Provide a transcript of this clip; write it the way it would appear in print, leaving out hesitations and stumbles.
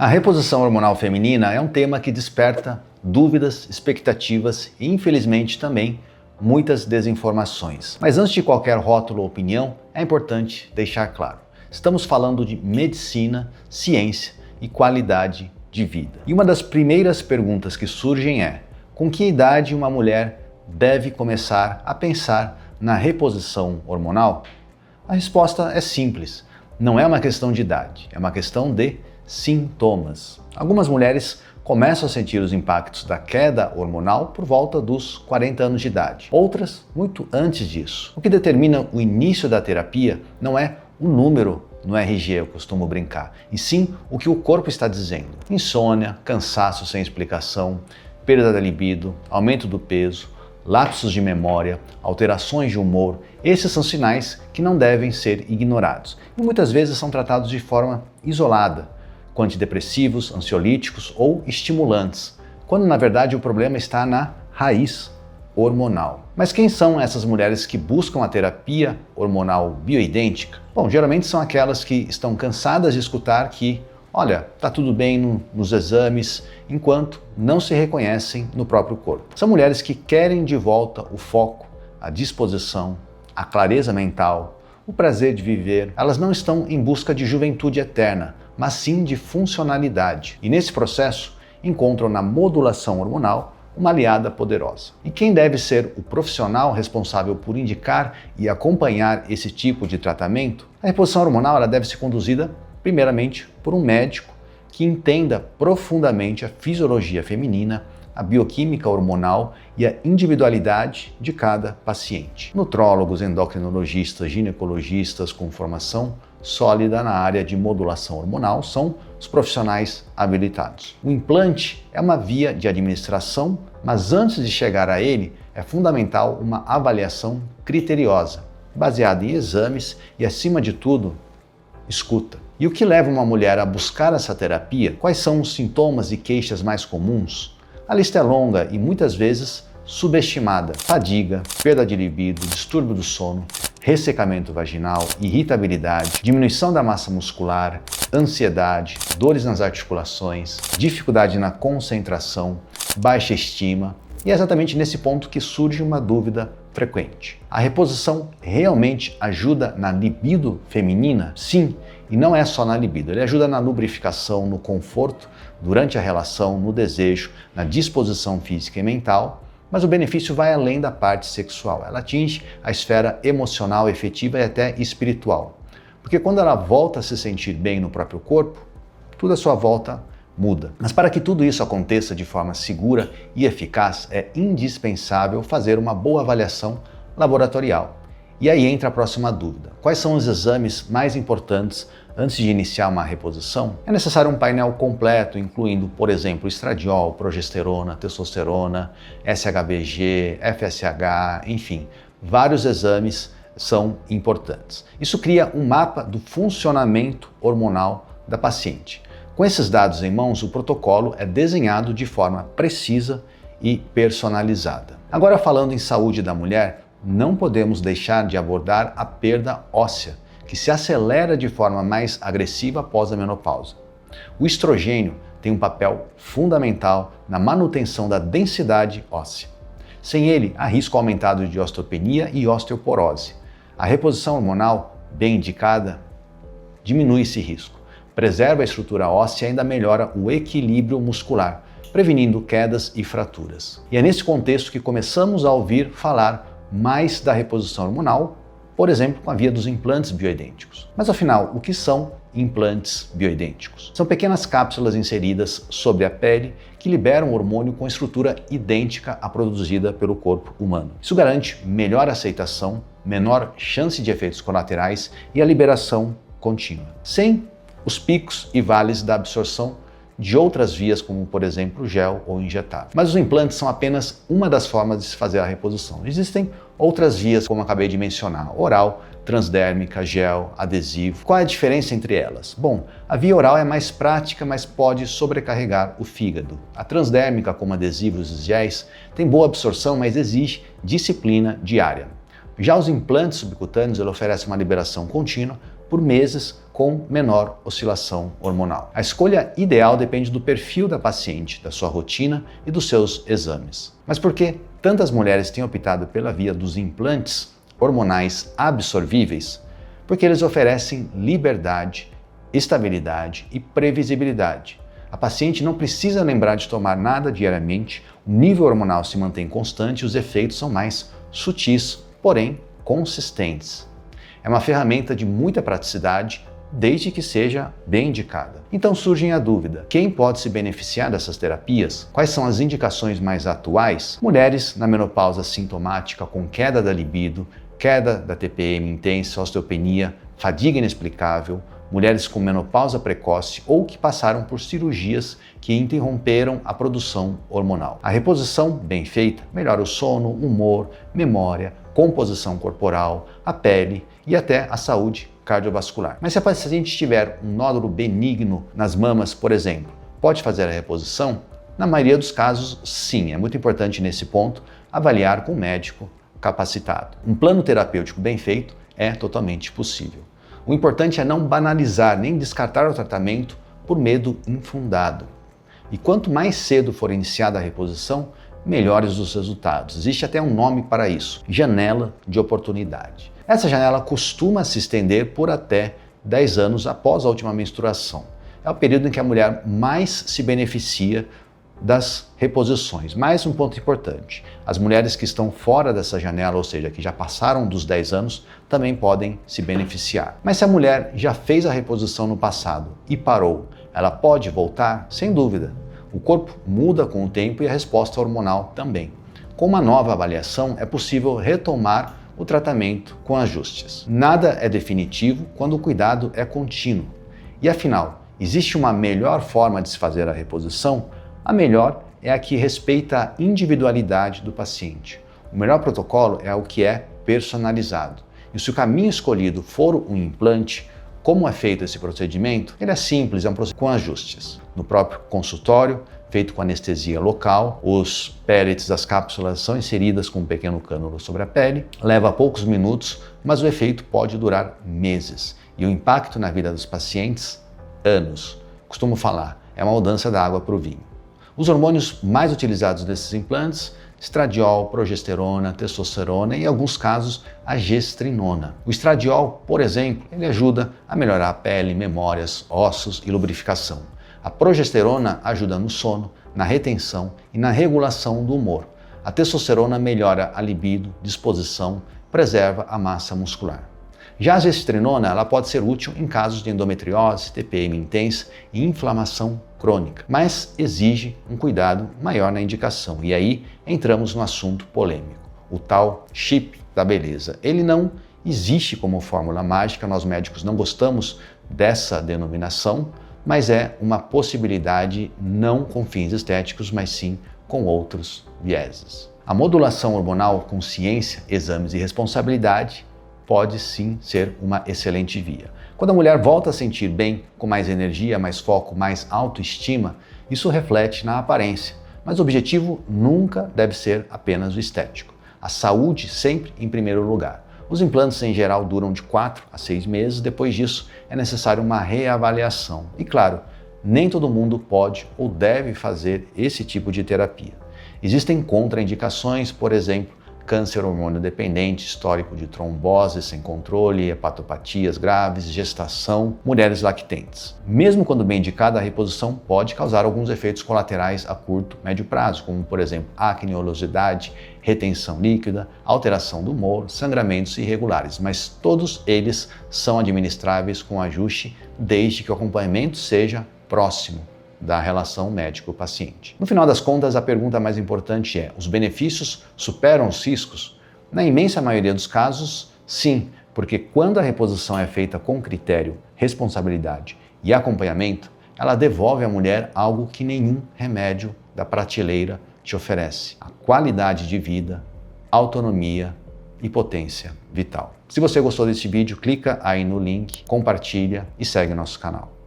A reposição hormonal feminina é um tema que desperta dúvidas, expectativas e, infelizmente, também muitas desinformações. Mas antes de qualquer rótulo ou opinião, é importante deixar claro: estamos falando de medicina, ciência e qualidade de vida. E uma das primeiras perguntas que surgem é: com que idade uma mulher deve começar a pensar na reposição hormonal? A resposta é simples: não é uma questão de idade, é uma questão de sintomas. Algumas mulheres começam a sentir os impactos da queda hormonal por volta dos 40 anos de idade, outras muito antes disso. O que determina o início da terapia não é o número no RG, eu costumo brincar, e sim o que o corpo está dizendo. Insônia, cansaço sem explicação, perda da libido, aumento do peso, lapsos de memória, alterações de humor, esses são sinais que não devem ser ignorados e muitas vezes são tratados de forma isolada, com antidepressivos, ansiolíticos ou estimulantes, quando na verdade o problema está na raiz hormonal. Mas quem são essas mulheres que buscam a terapia hormonal bioidêntica? Bom, geralmente são aquelas que estão cansadas de escutar que, olha, tá tudo bem nos exames, enquanto não se reconhecem no próprio corpo. São mulheres que querem de volta o foco, a disposição, a clareza mental, o prazer de viver. Elas não estão em busca de juventude eterna, mas sim de funcionalidade. E nesse processo encontram na modulação hormonal uma aliada poderosa. E quem deve ser o profissional responsável por indicar e acompanhar esse tipo de tratamento? A reposição hormonal ela deve ser conduzida primeiramente por um médico que entenda profundamente a fisiologia feminina, a bioquímica hormonal e a individualidade de cada paciente. Nutrólogos, endocrinologistas, ginecologistas com formação sólida na área de modulação hormonal são os profissionais habilitados. O implante é uma via de administração, mas antes de chegar a ele é fundamental uma avaliação criteriosa, baseada em exames e, acima de tudo, escuta. E o que leva uma mulher a buscar essa terapia? Quais são os sintomas e queixas mais comuns? A lista é longa e muitas vezes subestimada. Fadiga, perda de libido, distúrbio do sono, ressecamento vaginal, irritabilidade, diminuição da massa muscular, ansiedade, dores nas articulações, dificuldade na concentração, baixa estima. E é exatamente nesse ponto que surge uma dúvida frequente: a reposição realmente ajuda na libido feminina? Sim, e não é só na libido, ele ajuda na lubrificação, no conforto durante a relação, no desejo, na disposição física e mental, mas o benefício vai além da parte sexual, ela atinge a esfera emocional, efetiva e até espiritual. Porque quando ela volta a se sentir bem no próprio corpo, tudo à sua volta muda. Mas para que tudo isso aconteça de forma segura e eficaz, é indispensável fazer uma boa avaliação laboratorial. E aí entra a próxima dúvida: quais são os exames mais importantes antes de iniciar uma reposição? É necessário um painel completo, incluindo, por exemplo, estradiol, progesterona, testosterona, SHBG, FSH, enfim, vários exames são importantes. Isso cria um mapa do funcionamento hormonal da paciente. Com esses dados em mãos, o protocolo é desenhado de forma precisa e personalizada. Agora, falando em saúde da mulher, não podemos deixar de abordar a perda óssea, que se acelera de forma mais agressiva após a menopausa. O estrogênio tem um papel fundamental na manutenção da densidade óssea. Sem ele, há risco aumentado de osteopenia e osteoporose. A reposição hormonal, bem indicada, diminui esse risco, preserva a estrutura óssea e ainda melhora o equilíbrio muscular, prevenindo quedas e fraturas. E é nesse contexto que começamos a ouvir falar mais da reposição hormonal, por exemplo, com a via dos implantes bioidênticos. Mas afinal, o que são implantes bioidênticos? São pequenas cápsulas inseridas sobre a pele que liberam hormônio com estrutura idêntica à produzida pelo corpo humano. Isso garante melhor aceitação, menor chance de efeitos colaterais e a liberação contínua, sem os picos e vales da absorção de outras vias, como por exemplo gel ou injetável. Mas os implantes são apenas uma das formas de se fazer a reposição. Existem outras vias, como acabei de mencionar: oral, transdérmica, gel, adesivo. Qual é a diferença entre elas? Bom, a via oral é mais prática, mas pode sobrecarregar o fígado. A transdérmica, como adesivos e géis, tem boa absorção, mas exige disciplina diária. Já os implantes subcutâneos oferecem uma liberação contínua, por meses com menor oscilação hormonal. A escolha ideal depende do perfil da paciente, da sua rotina e dos seus exames. Mas por que tantas mulheres têm optado pela via dos implantes hormonais absorvíveis? Porque eles oferecem liberdade, estabilidade e previsibilidade. A paciente não precisa lembrar de tomar nada diariamente, o nível hormonal se mantém constante e os efeitos são mais sutis, porém consistentes. É uma ferramenta de muita praticidade, desde que seja bem indicada. Então surge a dúvida: quem pode se beneficiar dessas terapias? Quais são as indicações mais atuais? Mulheres na menopausa sintomática com queda da libido, queda da TPM intensa, osteopenia, fadiga inexplicável, mulheres com menopausa precoce ou que passaram por cirurgias que interromperam a produção hormonal. A reposição bem feita melhora o sono, humor, memória, composição corporal, a pele e até a saúde cardiovascular. Mas se a paciente tiver um nódulo benigno nas mamas, por exemplo, pode fazer a reposição? Na maioria dos casos, sim. É muito importante nesse ponto avaliar com um médico capacitado. Um plano terapêutico bem feito é totalmente possível. O importante é não banalizar nem descartar o tratamento por medo infundado. E quanto mais cedo for iniciada a reposição, melhores os resultados. Existe até um nome para isso: janela de oportunidade. Essa janela costuma se estender por até 10 anos após a última menstruação. É o período em que a mulher mais se beneficia das reposições. Mais um ponto importante: as mulheres que estão fora dessa janela, ou seja, que já passaram dos 10 anos, também podem se beneficiar. Mas se a mulher já fez a reposição no passado e parou, ela pode voltar? Sem dúvida. O corpo muda com o tempo e a resposta hormonal também. Com uma nova avaliação, é possível retomar o tratamento com ajustes. Nada é definitivo quando o cuidado é contínuo. E afinal, existe uma melhor forma de se fazer a reposição? A melhor é a que respeita a individualidade do paciente. O melhor protocolo é o que é personalizado. E se o caminho escolhido for um implante, como é feito esse procedimento? Ele é simples, é um procedimento com ajustes. No próprio consultório, feito com anestesia local, os pellets das cápsulas são inseridas com um pequeno cânulo sobre a pele, leva poucos minutos, mas o efeito pode durar meses. E o impacto na vida dos pacientes, anos. Costumo falar, é uma mudança da água para o vinho. Os hormônios mais utilizados nesses implantes: estradiol, progesterona, testosterona e, em alguns casos, a gestrinona. O estradiol, por exemplo, ele ajuda a melhorar a pele, memórias, ossos e lubrificação. A progesterona ajuda no sono, na retenção e na regulação do humor. A testosterona melhora a libido, disposição, preserva a massa muscular. Já a gestrinona, ela pode ser útil em casos de endometriose, TPM intensa e inflamação crônica, mas exige um cuidado maior na indicação. E aí entramos no assunto polêmico, o tal chip da beleza. Ele não existe como fórmula mágica, nós médicos não gostamos dessa denominação, mas é uma possibilidade não com fins estéticos, mas sim com outros vieses. A modulação hormonal com ciência, exames e responsabilidade pode sim ser uma excelente via. Quando a mulher volta a sentir bem, com mais energia, mais foco, mais autoestima, isso reflete na aparência. Mas o objetivo nunca deve ser apenas o estético. A saúde sempre em primeiro lugar. Os implantes em geral duram de 4 a 6 meses, depois disso é necessário uma reavaliação. E claro, nem todo mundo pode ou deve fazer esse tipo de terapia. Existem contraindicações, por exemplo, câncer hormônio dependente, histórico de trombose sem controle, hepatopatias graves, gestação, mulheres lactentes. Mesmo quando bem indicada, a reposição pode causar alguns efeitos colaterais a curto, médio prazo, como por exemplo acne, oleosidade, retenção líquida, alteração do humor, sangramentos irregulares, mas todos eles são administráveis com ajuste desde que o acompanhamento seja próximo da relação médico-paciente. No final das contas, a pergunta mais importante é: os benefícios superam os riscos? Na imensa maioria dos casos, sim, porque quando a reposição é feita com critério, responsabilidade e acompanhamento, ela devolve à mulher algo que nenhum remédio da prateleira te oferece: a qualidade de vida, autonomia e potência vital. Se você gostou desse vídeo, clica aí no link, compartilha e segue nosso canal.